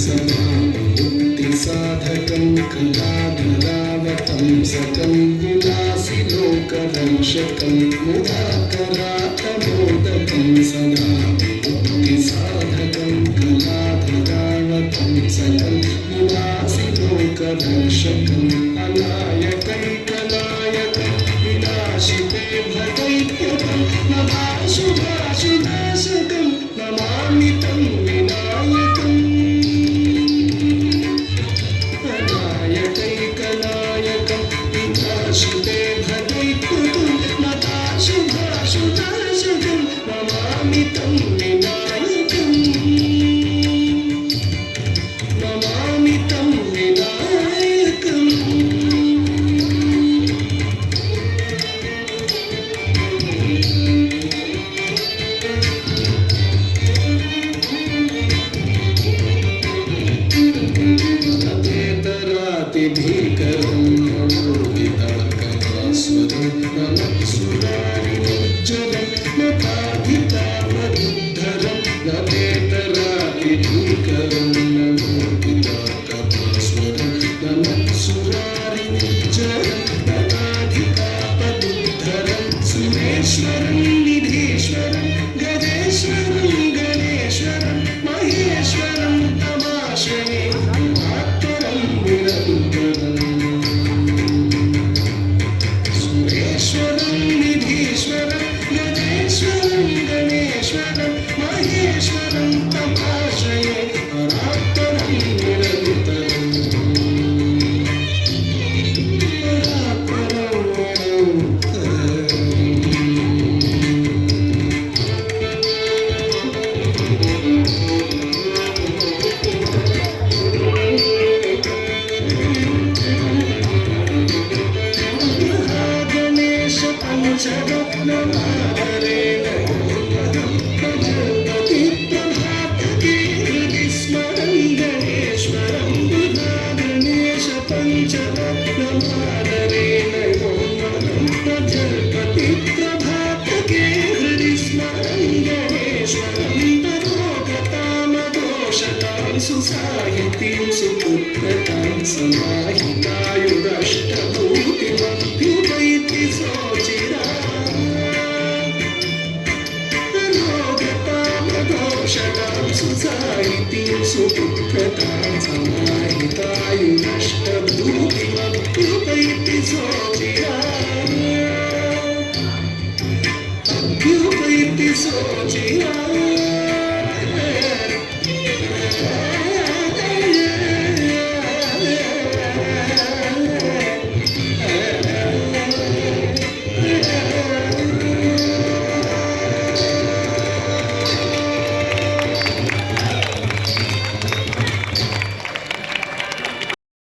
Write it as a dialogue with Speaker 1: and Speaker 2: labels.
Speaker 1: सदा मुक्तिसाधकं कलाधरावतं सकं विलासिलोकरक्षकं मुदाकरातमोदकं सदा मुक्तिसाधकं कलाधरावतं सकं विलासिलोकरक्षकम् अनायकैकनायकं विनाशिते भदैत्यकं नभाशुभाशुभाशकं नमामि तं विनायकम् अनायकैकनायकं विनाशिते भदैत्यकं नभाशुभाशुभाशकं नमामि तं विनायकम् नमामि तं विनायकम् भीकरं नमोदिताकरास्वरं नमत्सुरारिनिर्जरं नताधितामरुद्धरं नवेतरातिभीकरं नमोदिताकरास्वरं नमत्सुरारिनिर्जरं नताधिकापदुद्धरं सुरेश्वरं निधीश्वरं गजेश्वरं गणेश्वरं महेश्वरं तमाश्रये सुरेश्वरं निधीश्वरं गणेश्वरं गणेश्वरं महेश्वरं तमाश्रये परात्परं निरन्तरम् पंचरत्नमादरेण गणपतिप्रभातके हृदि स्मरं गणेश्वरं गणेश पंचरत्नमादरेण गणपतिप्रभातके हृदि स्मरं गणेश्वरं ततोगतामघोषतां सुसाहितीं सुपुत्रतां समाहितायुरष्टभूतिमभ्युपैति शतां सुसाहितीं सुपुत्रतां समाहितायुरष्टभूतिमभ्युपैति सोचिराभ्युपैति सोचिरा